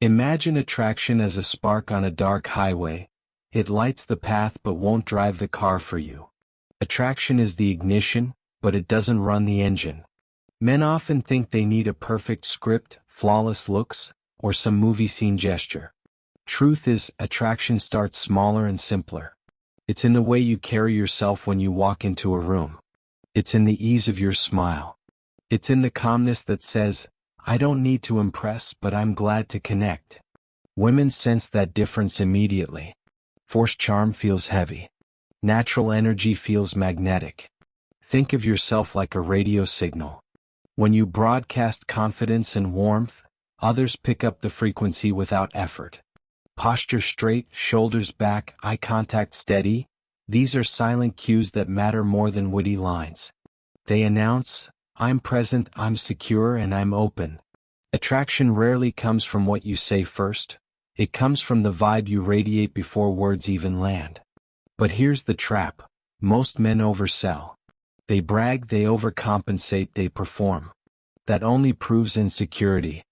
Imagine attraction as a spark on a dark highway. It lights the path but won't drive the car for you. Attraction is the ignition, but it doesn't run the engine. Men often think they need a perfect script, flawless looks, or some movie scene gesture. Truth is, attraction starts smaller and simpler. It's in the way you carry yourself when you walk into a room. It's in the ease of your smile. It's in the calmness that says, I don't need to impress, but I'm glad to connect. Women sense that difference immediately. Forced charm feels heavy. Natural energy feels magnetic. Think of yourself like a radio signal. When you broadcast confidence and warmth, others pick up the frequency without effort. Posture straight, shoulders back, eye contact steady. These are silent cues that matter more than witty lines. They announce, I'm present, I'm secure, and I'm open. Attraction rarely comes from what you say first. It comes from the vibe you radiate before words even land. But here's the trap. Most men oversell. They brag, they overcompensate, they perform. That only proves insecurity.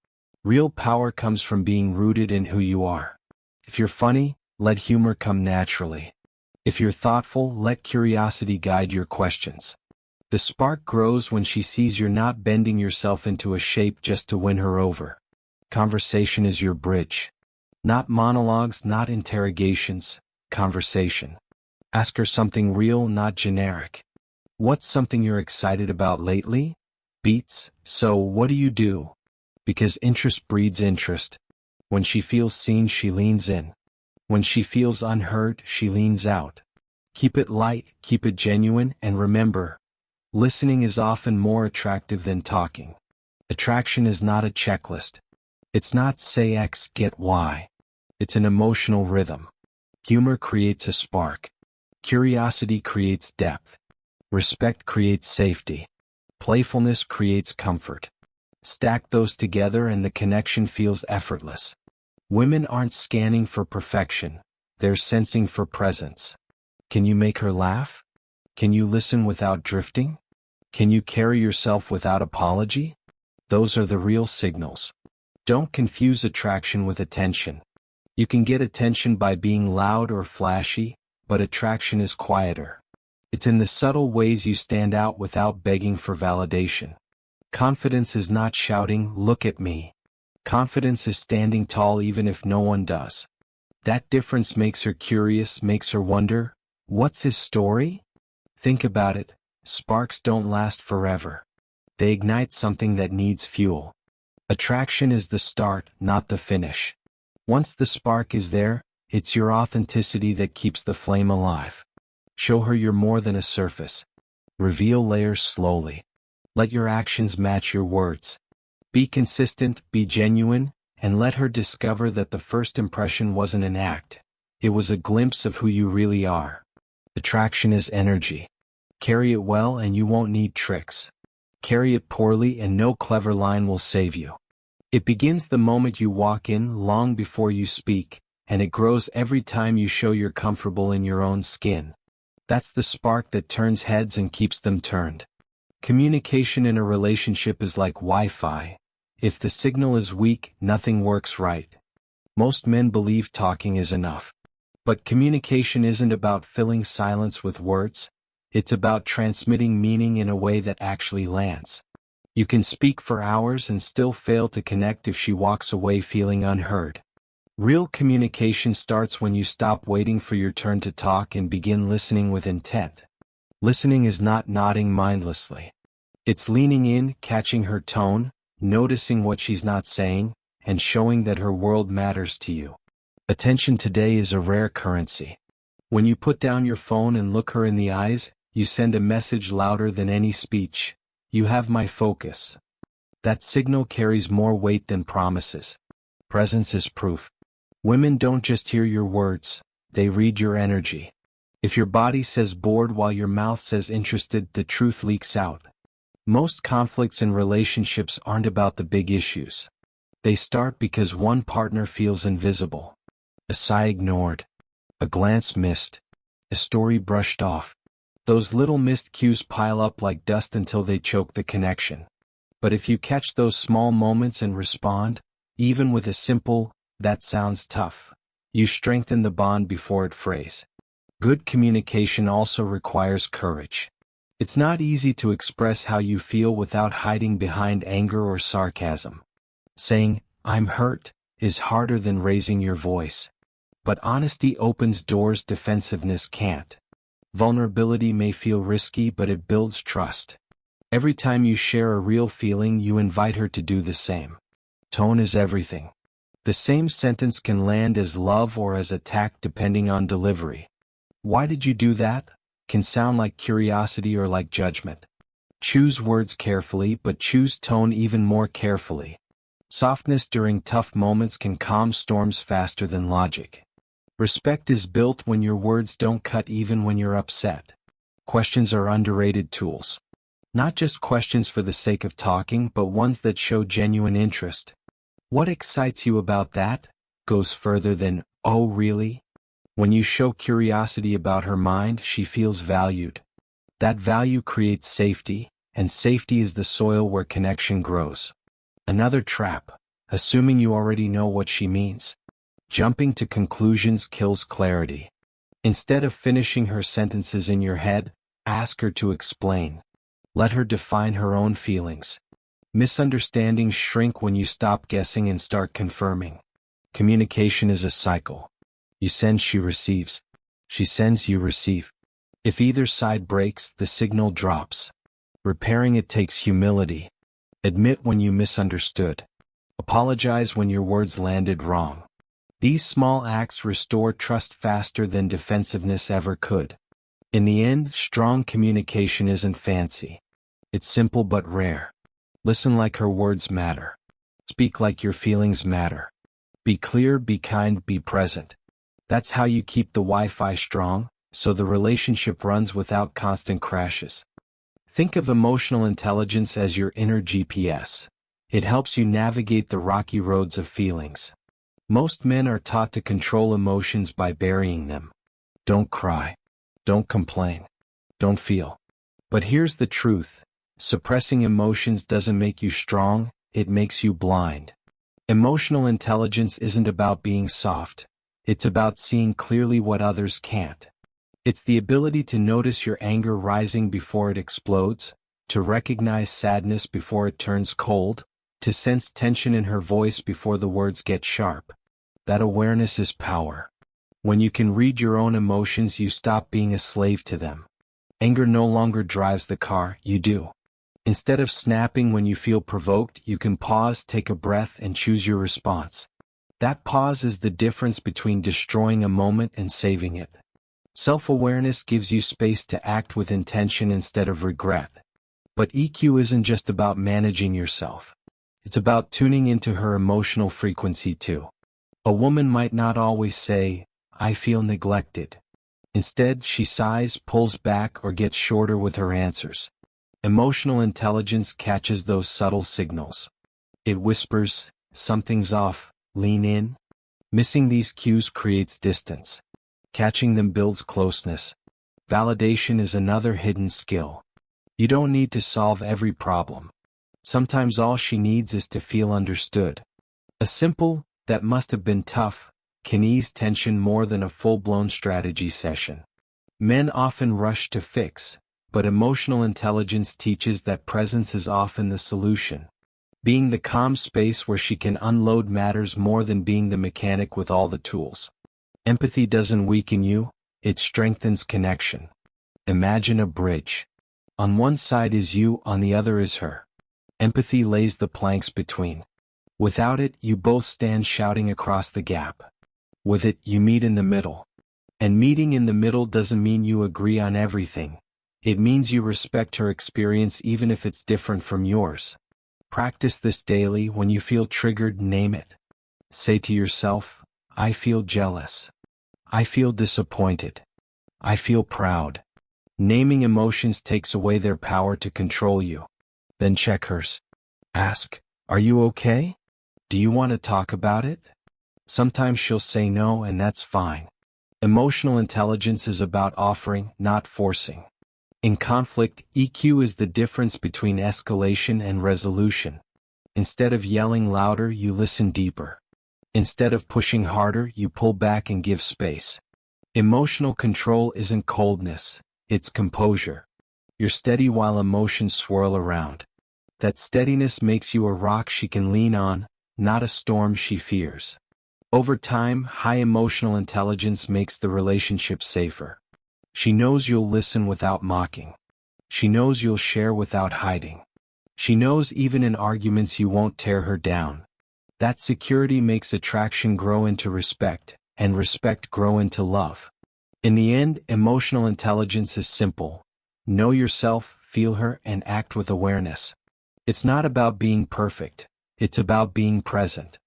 Real power comes from being rooted in who you are. If you're funny, let humor come naturally. If you're thoughtful, let curiosity guide your questions. The spark grows when she sees you're not bending yourself into a shape just to win her over. Conversation is your bridge. Not monologues, not interrogations, conversation. Ask her something real, not generic. What's something you're excited about lately? Beats. So, what do you do? Because interest breeds interest. When she feels seen, she leans in. When she feels unheard, she leans out. Keep it light, keep it genuine, and remember, listening is often more attractive than talking. Attraction is not a checklist. It's not say X, get Y. It's an emotional rhythm. Humor creates a spark. Curiosity creates depth. Respect creates safety. Playfulness creates comfort. Stack those together and the connection feels effortless. Women aren't scanning for perfection. They're sensing for presence. Can you make her laugh? Can you listen without drifting? Can you carry yourself without apology? Those are the real signals. Don't confuse attraction with attention. You can get attention by being loud or flashy, but attraction is quieter. It's in the subtle ways you stand out without begging for validation. Confidence is not shouting, look at me. Confidence is standing tall even if no one does. That difference makes her curious, makes her wonder, what's his story? Think about it, sparks don't last forever. They ignite something that needs fuel. Attraction is the start, not the finish. Once the spark is there, it's your authenticity that keeps the flame alive. Show her you're more than a surface. Reveal layers slowly. Let your actions match your words. Be consistent, be genuine, and let her discover that the first impression wasn't an act. It was a glimpse of who you really are. Attraction is energy. Carry it well and you won't need tricks. Carry it poorly and no clever line will save you. It begins the moment you walk in, long before you speak, and it grows every time you show you're comfortable in your own skin. That's the spark that turns heads and keeps them turned. Communication in a relationship is like Wi-Fi. If the signal is weak, nothing works right. Most men believe talking is enough. But communication isn't about filling silence with words. It's about transmitting meaning in a way that actually lands. You can speak for hours and still fail to connect if she walks away feeling unheard. Real communication starts when you stop waiting for your turn to talk and begin listening with intent. Listening is not nodding mindlessly. It's leaning in, catching her tone, noticing what she's not saying, and showing that her world matters to you. Attention today is a rare currency. When you put down your phone and look her in the eyes, you send a message louder than any speech. You have my focus. That signal carries more weight than promises. Presence is proof. Women don't just hear your words, they read your energy. If your body says bored while your mouth says interested, the truth leaks out. Most conflicts in relationships aren't about the big issues. They start because one partner feels invisible. A sigh ignored. A glance missed. A story brushed off. Those little missed cues pile up like dust until they choke the connection. But if you catch those small moments and respond, even with a simple, That sounds tough. You strengthen the bond before it frays. Good communication also requires courage. It's not easy to express how you feel without hiding behind anger or sarcasm. Saying, "I'm hurt," is harder than raising your voice. But honesty opens doors defensiveness can't. Vulnerability may feel risky, but it builds trust. Every time you share a real feeling, you invite her to do the same. Tone is everything. The same sentence can land as love or as attack depending on delivery. "Why did you do that?" can sound like curiosity or like judgment. Choose words carefully, but choose tone even more carefully. Softness during tough moments can calm storms faster than logic. Respect is built when your words don't cut even when you're upset. Questions are underrated tools. Not just questions for the sake of talking, but ones that show genuine interest. "What excites you about that?" goes further than, "Oh, really?" When you show curiosity about her mind, she feels valued. That value creates safety, and safety is the soil where connection grows. Another trap: assuming you already know what she means. Jumping to conclusions kills clarity. Instead of finishing her sentences in your head, ask her to explain. Let her define her own feelings. Misunderstandings shrink when you stop guessing and start confirming. Communication is a cycle. You send, she receives. She sends, you receive. If either side breaks, the signal drops. Repairing it takes humility. Admit when you misunderstood. Apologize when your words landed wrong. These small acts restore trust faster than defensiveness ever could. In the end, strong communication isn't fancy. It's simple but rare. Listen like her words matter. Speak like your feelings matter. Be clear, be kind, be present. That's how you keep the Wi-Fi strong, so the relationship runs without constant crashes. Think of emotional intelligence as your inner GPS. It helps you navigate the rocky roads of feelings. Most men are taught to control emotions by burying them. Don't cry. Don't complain. Don't feel. But here's the truth. Suppressing emotions doesn't make you strong, it makes you blind. Emotional intelligence isn't about being soft. It's about seeing clearly what others can't. It's the ability to notice your anger rising before it explodes, to recognize sadness before it turns cold, to sense tension in her voice before the words get sharp. That awareness is power. When you can read your own emotions, you stop being a slave to them. Anger no longer drives the car, you do. Instead of snapping when you feel provoked, you can pause, take a breath, and choose your response. That pause is the difference between destroying a moment and saving it. Self-awareness gives you space to act with intention instead of regret. But EQ isn't just about managing yourself. It's about tuning into her emotional frequency too. A woman might not always say, "I feel neglected." Instead, she sighs, pulls back, or gets shorter with her answers. Emotional intelligence catches those subtle signals. It whispers, "Something's off, lean in." Missing these cues creates distance. Catching them builds closeness. Validation is another hidden skill. You don't need to solve every problem. Sometimes all she needs is to feel understood. A simple, "that must have been tough," can ease tension more than a full-blown strategy session. Men often rush to fix, but emotional intelligence teaches that presence is often the solution. Being the calm space where she can unload matters more than being the mechanic with all the tools. Empathy doesn't weaken you, it strengthens connection. Imagine a bridge. On one side is you, on the other is her. Empathy lays the planks between. Without it, you both stand shouting across the gap. With it, you meet in the middle. And meeting in the middle doesn't mean you agree on everything. It means you respect her experience even if it's different from yours. Practice this daily. When you feel triggered, name it. Say to yourself, "I feel jealous. I feel disappointed. I feel proud." Naming emotions takes away their power to control you. Then check hers. Ask, "Are you okay? Do you want to talk about it?" Sometimes she'll say no, and that's fine. Emotional intelligence is about offering, not forcing. In conflict, EQ is the difference between escalation and resolution. Instead of yelling louder, you listen deeper. Instead of pushing harder, you pull back and give space. Emotional control isn't coldness, it's composure. You're steady while emotions swirl around. That steadiness makes you a rock she can lean on, not a storm she fears. Over time, high emotional intelligence makes the relationship safer. She knows you'll listen without mocking. She knows you'll share without hiding. She knows even in arguments you won't tear her down. That security makes attraction grow into respect, and respect grow into love. In the end, emotional intelligence is simple. Know yourself, feel her, and act with awareness. It's not about being perfect, it's about being present.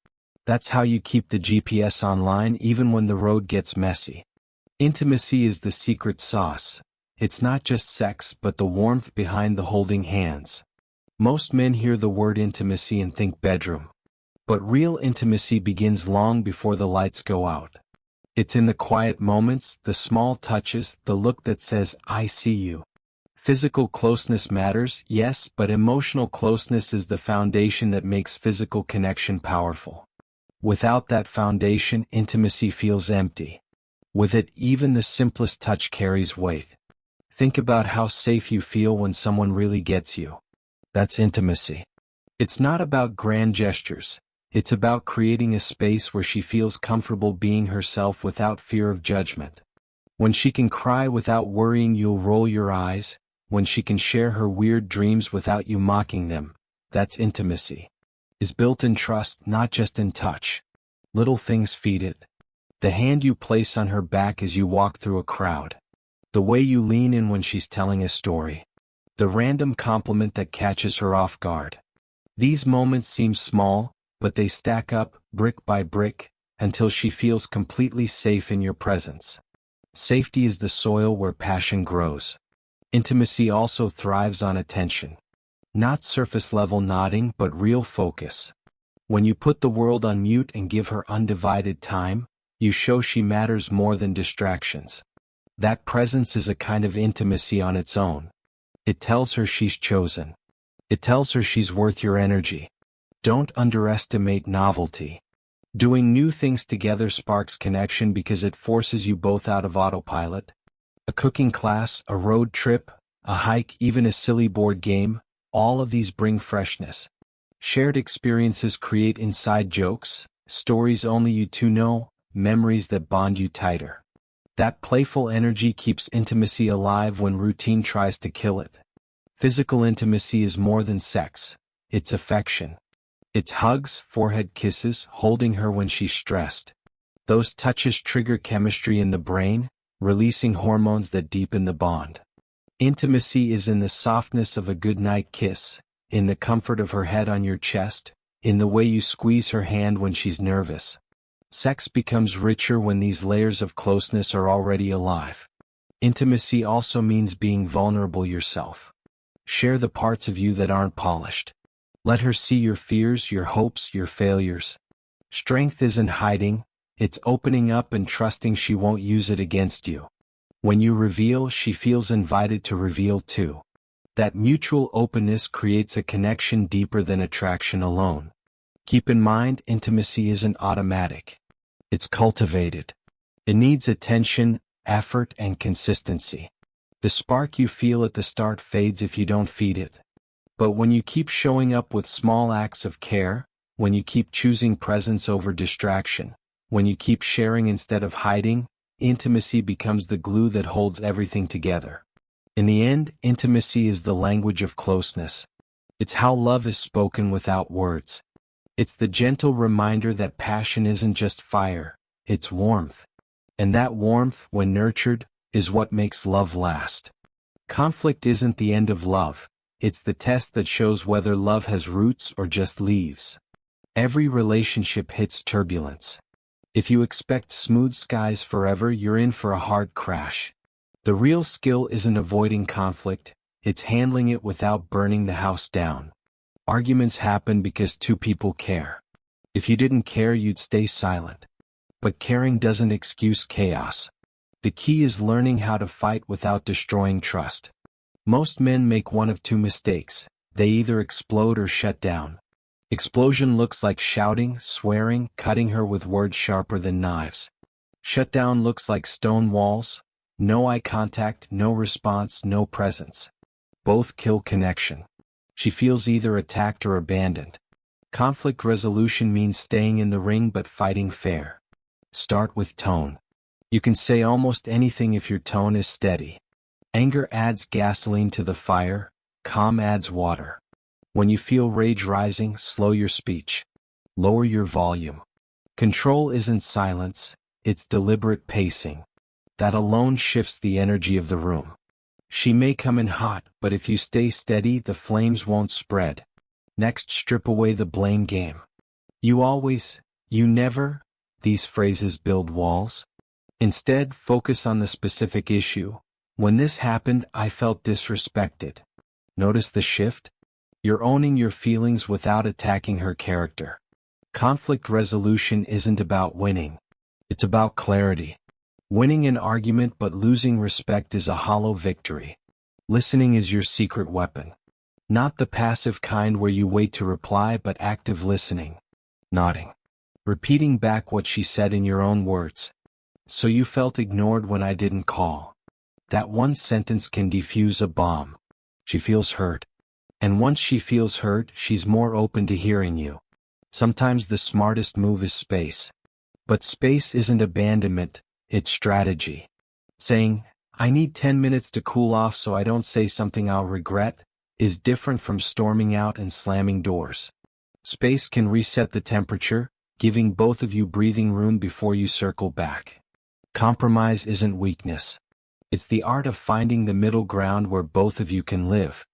That's how you keep the GPS online even when the road gets messy. Intimacy is the secret sauce. It's not just sex but the warmth behind the holding hands. Most men hear the word intimacy and think bedroom. But real intimacy begins long before the lights go out. It's in the quiet moments, the small touches, the look that says, "I see you." Physical closeness matters, yes, but emotional closeness is the foundation that makes physical connection powerful. Without that foundation, intimacy feels empty. With it, even the simplest touch carries weight. Think about how safe you feel when someone really gets you. That's intimacy. It's not about grand gestures. It's about creating a space where she feels comfortable being herself without fear of judgment. When she can cry without worrying you'll roll your eyes, when she can share her weird dreams without you mocking them, that's intimacy. It's built in trust, not just in touch. Little things feed it. The hand you place on her back as you walk through a crowd. The way you lean in when she's telling a story. The random compliment that catches her off guard. These moments seem small, but they stack up, brick by brick, until she feels completely safe in your presence. Safety is the soil where passion grows. Intimacy also thrives on attention. Not surface-level nodding but real focus. When you put the world on mute and give her undivided time, you show she matters more than distractions. That presence is a kind of intimacy on its own. It tells her she's chosen. It tells her she's worth your energy. Don't underestimate novelty. Doing new things together sparks connection because it forces you both out of autopilot. A cooking class, a road trip, a hike, even a silly board game, all of these bring freshness. Shared experiences create inside jokes, stories only you two know, memories that bond you tighter. That playful energy keeps intimacy alive when routine tries to kill it. Physical intimacy is more than sex. It's affection. It's hugs, forehead kisses, holding her when she's stressed. Those touches trigger chemistry in the brain, releasing hormones that deepen the bond. Intimacy is in the softness of a goodnight kiss, in the comfort of her head on your chest, in the way you squeeze her hand when she's nervous. Sex becomes richer when these layers of closeness are already alive. Intimacy also means being vulnerable yourself. Share the parts of you that aren't polished. Let her see your fears, your hopes, your failures. Strength isn't hiding, it's opening up and trusting she won't use it against you. When you reveal, she feels invited to reveal too. That mutual openness creates a connection deeper than attraction alone. Keep in mind, intimacy isn't automatic. It's cultivated. It needs attention, effort, and consistency. The spark you feel at the start fades if you don't feed it. But when you keep showing up with small acts of care, when you keep choosing presence over distraction, when you keep sharing instead of hiding, intimacy becomes the glue that holds everything together. In the end, intimacy is the language of closeness. It's how love is spoken without words. It's the gentle reminder that passion isn't just fire, it's warmth. And that warmth, when nurtured, is what makes love last. Conflict isn't the end of love. It's the test that shows whether love has roots or just leaves. Every relationship hits turbulence. If you expect smooth skies forever, you're in for a hard crash. The real skill isn't avoiding conflict, it's handling it without burning the house down. Arguments happen because two people care. If you didn't care, you'd stay silent. But caring doesn't excuse chaos. The key is learning how to fight without destroying trust. Most men make one of two mistakes. They either explode or shut down. Explosion looks like shouting, swearing, cutting her with words sharper than knives. Shutdown looks like stone walls, no eye contact, no response, no presence. Both kill connection. She feels either attacked or abandoned. Conflict resolution means staying in the ring but fighting fair. Start with tone. You can say almost anything if your tone is steady. Anger adds gasoline to the fire, calm adds water. When you feel rage rising, slow your speech. Lower your volume. Control isn't silence, it's deliberate pacing. That alone shifts the energy of the room. She may come in hot, but if you stay steady, the flames won't spread. Next, strip away the blame game. You always, you never, these phrases build walls. Instead, focus on the specific issue. When this happened, I felt disrespected. Notice the shift? You're owning your feelings without attacking her character. Conflict resolution isn't about winning. It's about clarity. Winning an argument but losing respect is a hollow victory. Listening is your secret weapon. Not the passive kind where you wait to reply, but active listening. Nodding. Repeating back what she said in your own words. So you felt ignored when I didn't call. That one sentence can defuse a bomb. She feels hurt. And once she feels hurt, she's more open to hearing you. Sometimes the smartest move is space. But space isn't abandonment, it's strategy. Saying, I need 10 minutes to cool off so I don't say something I'll regret, is different from storming out and slamming doors. Space can reset the temperature, giving both of you breathing room before you circle back. Compromise isn't weakness. It's the art of finding the middle ground where both of you can live.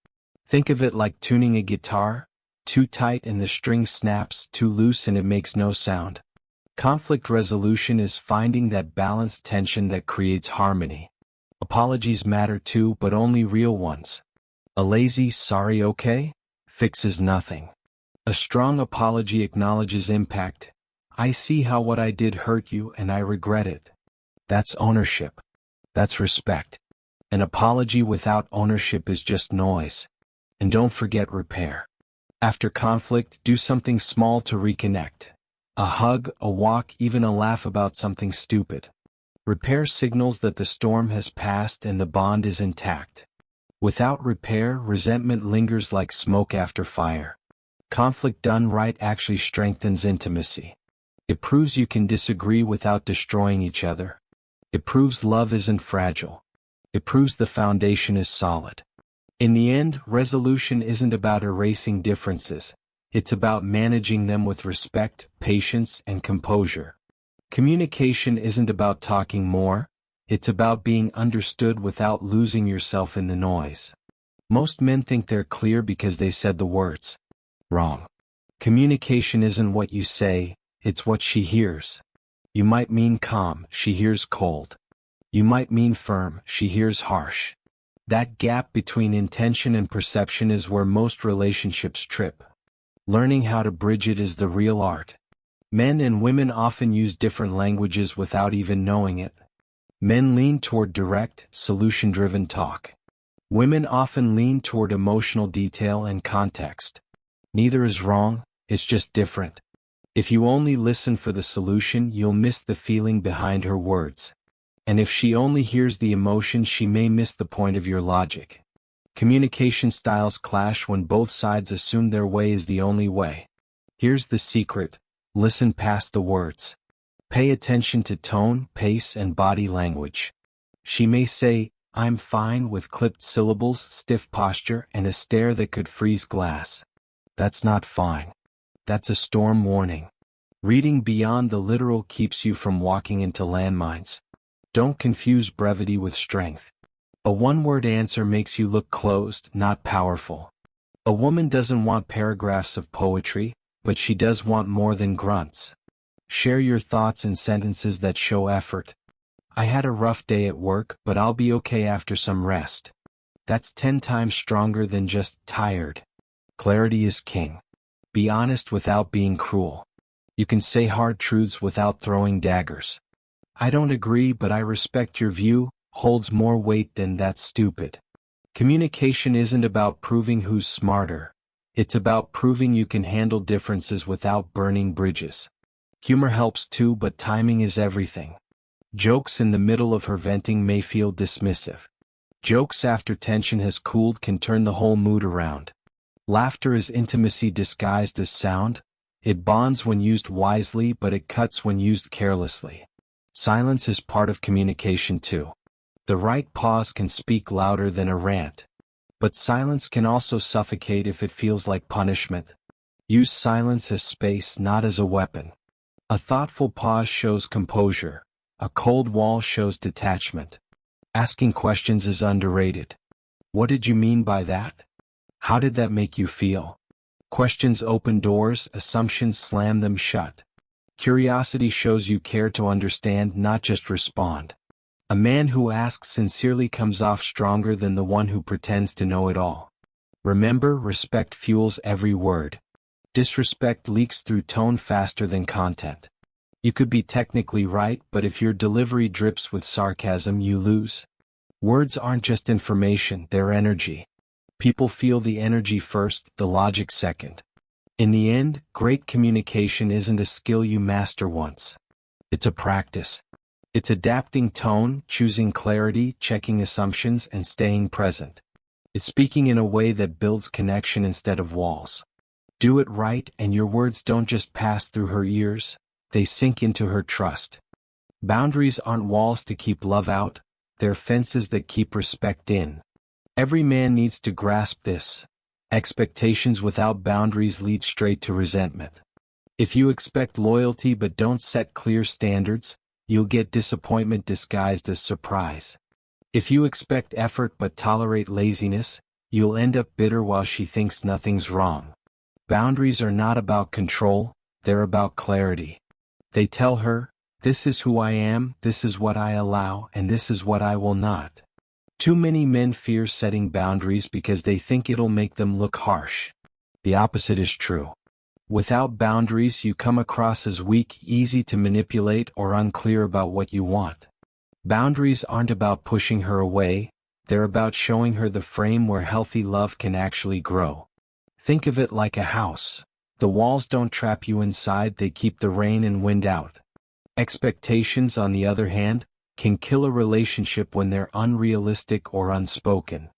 Think of it like tuning a guitar, too tight and the string snaps, too loose and it makes no sound. Conflict resolution is finding that balanced tension that creates harmony. Apologies matter too, but only real ones. A lazy, sorry okay, fixes nothing. A strong apology acknowledges impact. I see how what I did hurt you and I regret it. That's ownership. That's respect. An apology without ownership is just noise. And don't forget repair. After conflict, do something small to reconnect. A hug, a walk, even a laugh about something stupid. Repair signals that the storm has passed and the bond is intact. Without repair, resentment lingers like smoke after fire. Conflict done right actually strengthens intimacy. It proves you can disagree without destroying each other. It proves love isn't fragile. It proves the foundation is solid. In the end, resolution isn't about erasing differences. It's about managing them with respect, patience, and composure. Communication isn't about talking more. It's about being understood without losing yourself in the noise. Most men think they're clear because they said the words. Wrong. Communication isn't what you say, it's what she hears. You might mean calm, she hears cold. You might mean firm, she hears harsh. That gap between intention and perception is where most relationships trip. Learning how to bridge it is the real art. Men and women often use different languages without even knowing it. Men lean toward direct, solution-driven talk. Women often lean toward emotional detail and context. Neither is wrong, it's just different. If you only listen for the solution, you'll miss the feeling behind her words. And if she only hears the emotion, she may miss the point of your logic. Communication styles clash when both sides assume their way is the only way. Here's the secret: listen past the words. Pay attention to tone, pace, and body language. She may say, I'm fine, with clipped syllables, stiff posture, and a stare that could freeze glass. That's not fine. That's a storm warning. Reading beyond the literal keeps you from walking into landmines. Don't confuse brevity with strength. A one-word answer makes you look closed, not powerful. A woman doesn't want paragraphs of poetry, but she does want more than grunts. Share your thoughts in sentences that show effort. I had a rough day at work, but I'll be okay after some rest. That's 10 times stronger than just tired. Clarity is king. Be honest without being cruel. You can say hard truths without throwing daggers. I don't agree, but I respect your view, holds more weight than that's stupid. Communication isn't about proving who's smarter. It's about proving you can handle differences without burning bridges. Humor helps too, but timing is everything. Jokes in the middle of her venting may feel dismissive. Jokes after tension has cooled can turn the whole mood around. Laughter is intimacy disguised as sound. It bonds when used wisely, but it cuts when used carelessly. Silence is part of communication too. The right pause can speak louder than a rant. But silence can also suffocate if it feels like punishment. Use silence as space, not as a weapon. A thoughtful pause shows composure. A cold wall shows detachment. Asking questions is underrated. What did you mean by that? How did that make you feel? Questions open doors, assumptions slam them shut. Curiosity shows you care to understand, not just respond. A man who asks sincerely comes off stronger than the one who pretends to know it all. Remember, respect fuels every word. Disrespect leaks through tone faster than content. You could be technically right, but if your delivery drips with sarcasm, you lose. Words aren't just information, they're energy. People feel the energy first, the logic second. In the end, great communication isn't a skill you master once. It's a practice. It's adapting tone, choosing clarity, checking assumptions, and staying present. It's speaking in a way that builds connection instead of walls. Do it right, and your words don't just pass through her ears, they sink into her trust. Boundaries aren't walls to keep love out, they're fences that keep respect in. Every man needs to grasp this. Expectations without boundaries lead straight to resentment. If you expect loyalty but don't set clear standards, you'll get disappointment disguised as surprise. If you expect effort but tolerate laziness, you'll end up bitter while she thinks nothing's wrong. Boundaries are not about control, they're about clarity. They tell her, this is who I am, this is what I allow, and this is what I will not. Too many men fear setting boundaries because they think it'll make them look harsh. The opposite is true. Without boundaries, you come across as weak, easy to manipulate, or unclear about what you want. Boundaries aren't about pushing her away, they're about showing her the frame where healthy love can actually grow. Think of it like a house. The walls don't trap you inside, they keep the rain and wind out. Expectations, on the other hand, can kill a relationship when they're unrealistic or unspoken.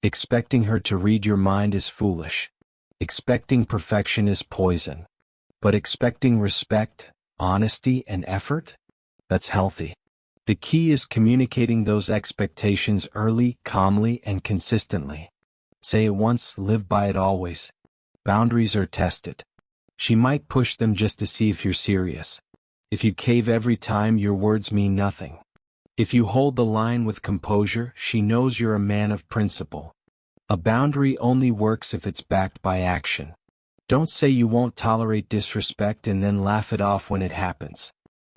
Expecting her to read your mind is foolish. Expecting perfection is poison. But expecting respect, honesty, and effort? That's healthy. The key is communicating those expectations early, calmly, and consistently. Say it once, live by it always. Boundaries are tested. She might push them just to see if you're serious. If you cave every time, your words mean nothing. If you hold the line with composure, she knows you're a man of principle. A boundary only works if it's backed by action. Don't say you won't tolerate disrespect and then laugh it off when it happens.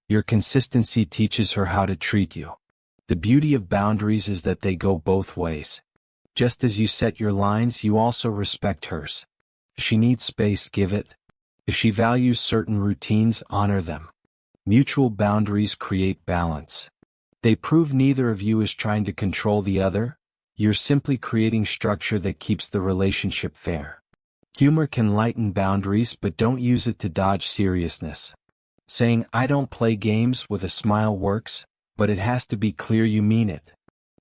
Your consistency teaches her how to treat you. The beauty of boundaries is that they go both ways. Just as you set your lines, you also respect hers. If she needs space, give it. If she values certain routines, honor them. Mutual boundaries create balance. They prove neither of you is trying to control the other. You're simply creating structure that keeps the relationship fair. Humor can lighten boundaries, but don't use it to dodge seriousness. Saying, "I don't play games" with a smile works, but it has to be clear you mean it.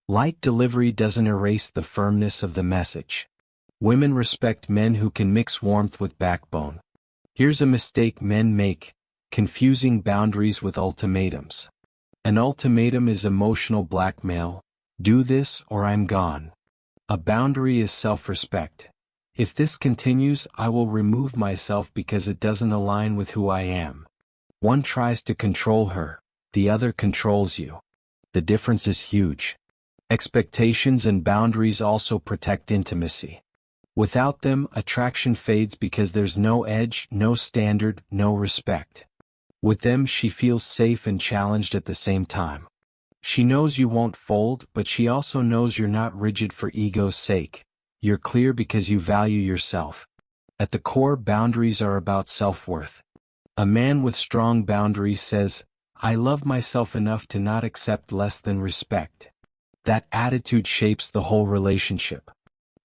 Light delivery doesn't erase the firmness of the message. Women respect men who can mix warmth with backbone. Here's a mistake men make: confusing boundaries with ultimatums. An ultimatum is emotional blackmail. Do this or I'm gone. A boundary is self-respect. If this continues, I will remove myself because it doesn't align with who I am. One tries to control her, the other controls you. The difference is huge. Expectations and boundaries also protect intimacy. Without them, attraction fades because there's no edge, no standard, no respect. With them, she feels safe and challenged at the same time. She knows you won't fold, but she also knows you're not rigid for ego's sake. You're clear because you value yourself. At the core, boundaries are about self-worth. A man with strong boundaries says, "I love myself enough to not accept less than respect." That attitude shapes the whole relationship.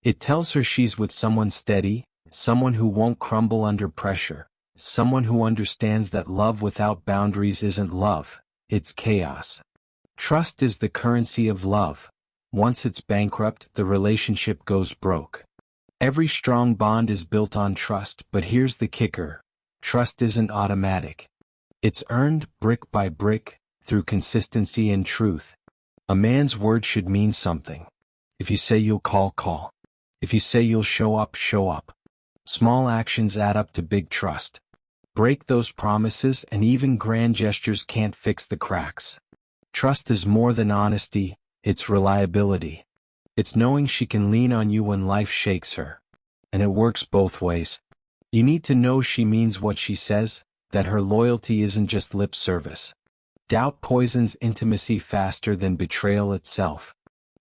It tells her she's with someone steady, someone who won't crumble under pressure, someone who understands that love without boundaries isn't love, it's chaos. Trust is the currency of love. Once it's bankrupt, the relationship goes broke. Every strong bond is built on trust, but here's the kicker. Trust isn't automatic. It's earned brick by brick, through consistency and truth. A man's word should mean something. If you say you'll call, call. If you say you'll show up, show up. Small actions add up to big trust. Break those promises and even grand gestures can't fix the cracks. Trust is more than honesty, it's reliability. It's knowing she can lean on you when life shakes her. And it works both ways. You need to know she means what she says, that her loyalty isn't just lip service. Doubt poisons intimacy faster than betrayal itself.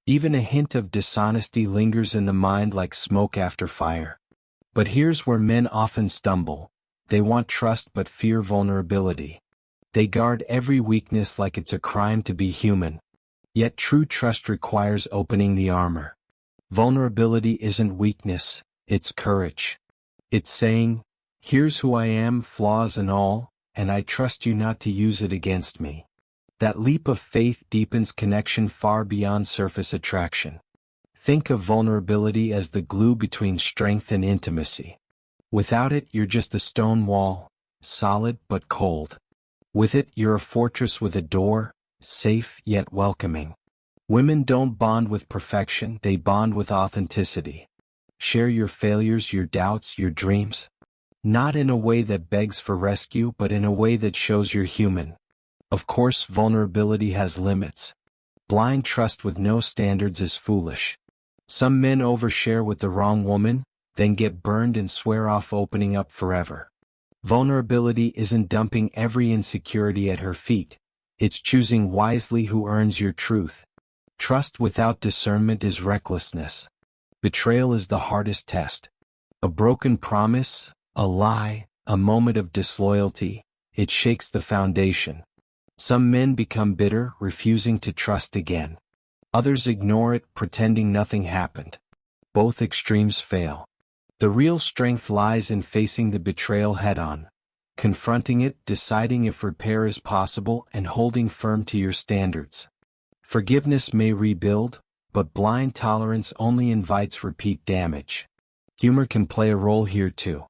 Even a hint of dishonesty lingers in the mind like smoke after fire. But here's where men often stumble. They want trust but fear vulnerability. They guard every weakness like it's a crime to be human. Yet true trust requires opening the armor. Vulnerability isn't weakness, it's courage. It's saying, here's who I am, flaws and all, and I trust you not to use it against me. That leap of faith deepens connection far beyond surface attraction. Think of vulnerability as the glue between strength and intimacy. Without it, you're just a stone wall, solid but cold. With it, you're a fortress with a door, safe yet welcoming. Women don't bond with perfection, they bond with authenticity. Share your failures, your doubts, your dreams. Not in a way that begs for rescue, but in a way that shows you're human. Of course, vulnerability has limits. Blind trust with no standards is foolish. Some men overshare with the wrong woman, then get burned and swear off opening up forever. Vulnerability isn't dumping every insecurity at her feet. It's choosing wisely who earns your truth. Trust without discernment is recklessness. Betrayal is the hardest test. A broken promise, a lie, a moment of disloyalty, it shakes the foundation. Some men become bitter, refusing to trust again. Others ignore it, pretending nothing happened. Both extremes fail. The real strength lies in facing the betrayal head-on, confronting it, deciding if repair is possible, and holding firm to your standards. Forgiveness may rebuild, but blind tolerance only invites repeat damage. Humor can play a role here too.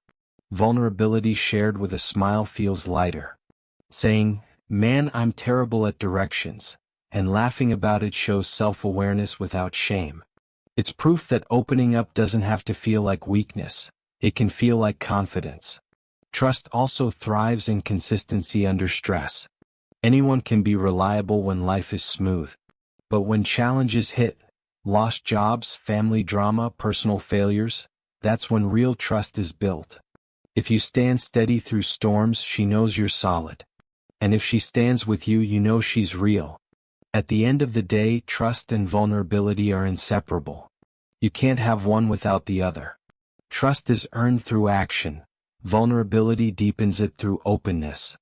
Vulnerability shared with a smile feels lighter. Saying, "Man, I'm terrible at directions," and laughing about it shows self-awareness without shame. It's proof that opening up doesn't have to feel like weakness. It can feel like confidence. Trust also thrives in consistency under stress. Anyone can be reliable when life is smooth. But when challenges hit, lost jobs, family drama, personal failures, that's when real trust is built. If you stand steady through storms, she knows you're solid. And if she stands with you, you know she's real. At the end of the day, trust and vulnerability are inseparable. You can't have one without the other. Trust is earned through action. Vulnerability deepens it through openness.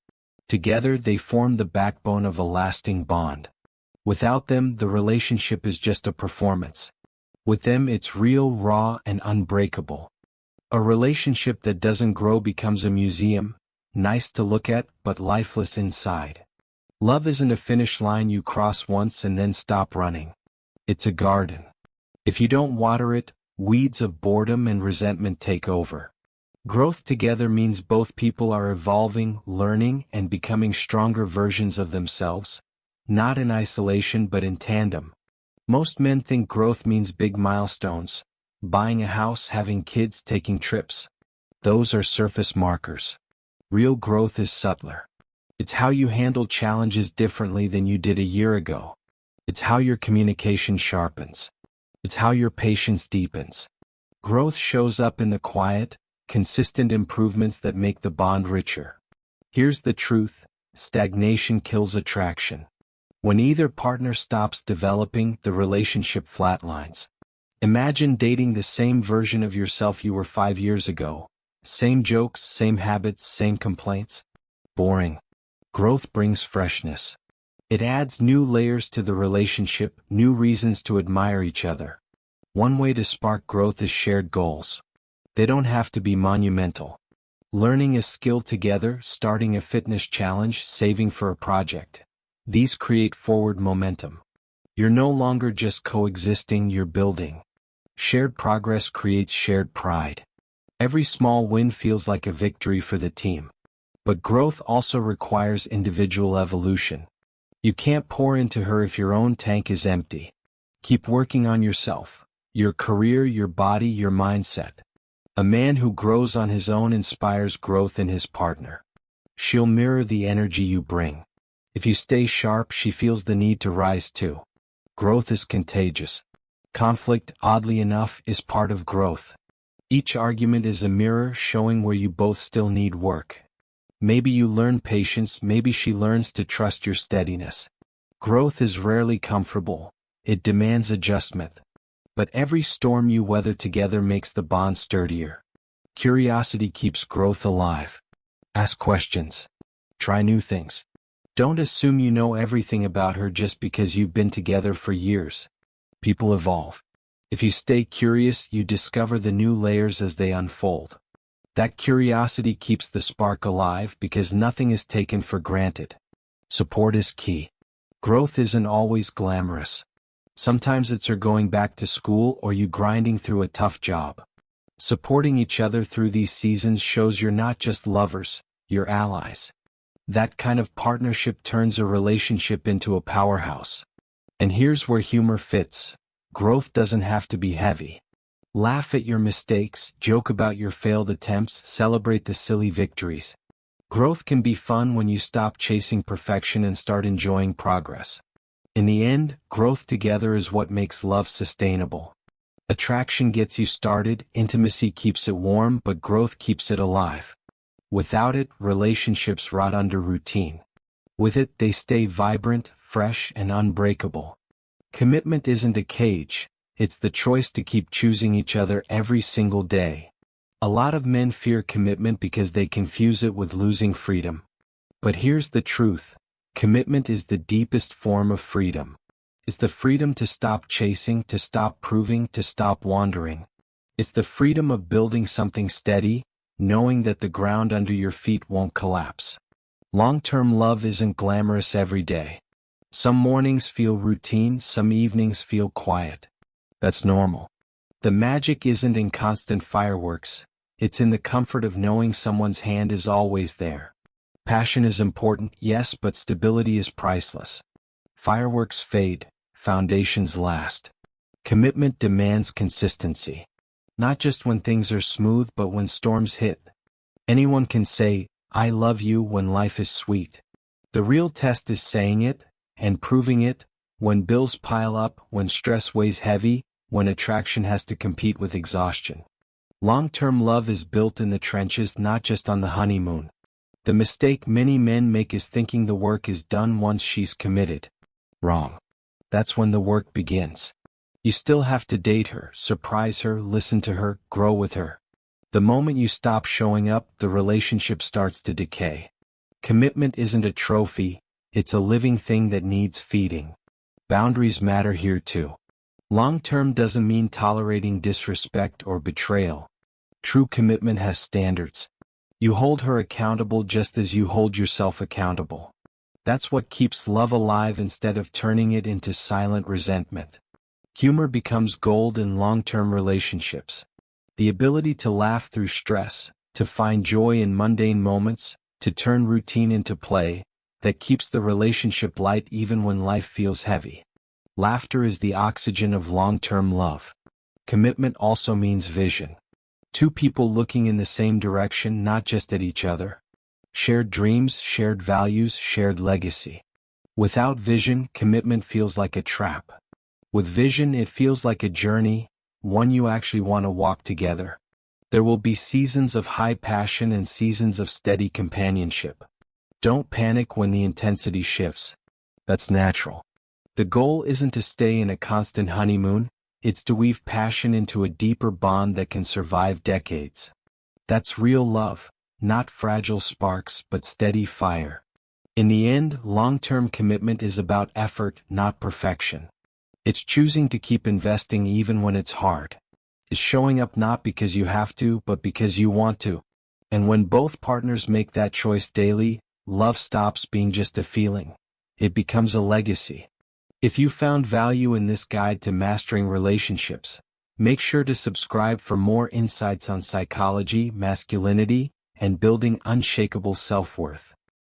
Together they form the backbone of a lasting bond. Without them, the relationship is just a performance. With them, it's real, raw, and unbreakable. A relationship that doesn't grow becomes a museum, nice to look at, but lifeless inside. Love isn't a finish line you cross once and then stop running. It's a garden. If you don't water it, weeds of boredom and resentment take over. Growth together means both people are evolving, learning, and becoming stronger versions of themselves. Not in isolation but in tandem. Most men think growth means big milestones. Buying a house, having kids, taking trips. Those are surface markers. Real growth is subtler. It's how you handle challenges differently than you did a year ago. It's how your communication sharpens. It's how your patience deepens. Growth shows up in the quiet, consistent improvements that make the bond richer. Here's the truth: stagnation kills attraction. When either partner stops developing, the relationship flatlines. Imagine dating the same version of yourself you were 5 years ago. Same jokes, same habits, same complaints. Boring. Growth brings freshness. It adds new layers to the relationship, new reasons to admire each other. One way to spark growth is shared goals. They don't have to be monumental. Learning a skill together, starting a fitness challenge, saving for a project. These create forward momentum. You're no longer just coexisting, you're building. Shared progress creates shared pride. Every small win feels like a victory for the team. But growth also requires individual evolution. You can't pour into her if your own tank is empty. Keep working on yourself, your career, your body, your mindset. A man who grows on his own inspires growth in his partner. She'll mirror the energy you bring. If you stay sharp, she feels the need to rise too. Growth is contagious. Conflict, oddly enough, is part of growth. Each argument is a mirror showing where you both still need work. Maybe you learn patience, maybe she learns to trust your steadiness. Growth is rarely comfortable. It demands adjustment. But every storm you weather together makes the bond sturdier. Curiosity keeps growth alive. Ask questions. Try new things. Don't assume you know everything about her just because you've been together for years. People evolve. If you stay curious, you discover the new layers as they unfold. That curiosity keeps the spark alive because nothing is taken for granted. Support is key. Growth isn't always glamorous. Sometimes it's her going back to school or you grinding through a tough job. Supporting each other through these seasons shows you're not just lovers, you're allies. That kind of partnership turns a relationship into a powerhouse. And here's where humor fits. Growth doesn't have to be heavy. Laugh at your mistakes, joke about your failed attempts, celebrate the silly victories. Growth can be fun when you stop chasing perfection and start enjoying progress. In the end, growth together is what makes love sustainable. Attraction gets you started, intimacy keeps it warm, but growth keeps it alive. Without it, relationships rot under routine. With it, they stay vibrant, fresh, and unbreakable. Commitment isn't a cage, it's the choice to keep choosing each other every single day. A lot of men fear commitment because they confuse it with losing freedom. But here's the truth. Commitment is the deepest form of freedom. It's the freedom to stop chasing, to stop proving, to stop wandering. It's the freedom of building something steady, knowing that the ground under your feet won't collapse. Long-term love isn't glamorous every day. Some mornings feel routine, some evenings feel quiet. That's normal. The magic isn't in constant fireworks, it's in the comfort of knowing someone's hand is always there. Passion is important, yes, but stability is priceless. Fireworks fade, foundations last. Commitment demands consistency. Not just when things are smooth, but when storms hit. Anyone can say, "I love you," when life is sweet. The real test is saying it, and proving it, when bills pile up, when stress weighs heavy, when attraction has to compete with exhaustion. Long-term love is built in the trenches, not just on the honeymoon. The mistake many men make is thinking the work is done once she's committed. Wrong. That's when the work begins. You still have to date her, surprise her, listen to her, grow with her. The moment you stop showing up, the relationship starts to decay. Commitment isn't a trophy, it's a living thing that needs feeding. Boundaries matter here too. Long-term doesn't mean tolerating disrespect or betrayal. True commitment has standards. You hold her accountable just as you hold yourself accountable. That's what keeps love alive instead of turning it into silent resentment. Humor becomes gold in long-term relationships. The ability to laugh through stress, to find joy in mundane moments, to turn routine into play, that keeps the relationship light even when life feels heavy. Laughter is the oxygen of long-term love. Commitment also means vision. Two people looking in the same direction, not just at each other. Shared dreams, shared values, shared legacy. Without vision, commitment feels like a trap. With vision, it feels like a journey, one you actually want to walk together. There will be seasons of high passion and seasons of steady companionship. Don't panic when the intensity shifts. That's natural. The goal isn't to stay in a constant honeymoon, it's to weave passion into a deeper bond that can survive decades. That's real love, not fragile sparks but steady fire. In the end, long-term commitment is about effort, not perfection. It's choosing to keep investing even when it's hard. is showing up not because you have to, but because you want to. And when both partners make that choice daily, love stops being just a feeling. It becomes a legacy. If you found value in this guide to mastering relationships, make sure to subscribe for more insights on psychology, masculinity, and building unshakable self-worth.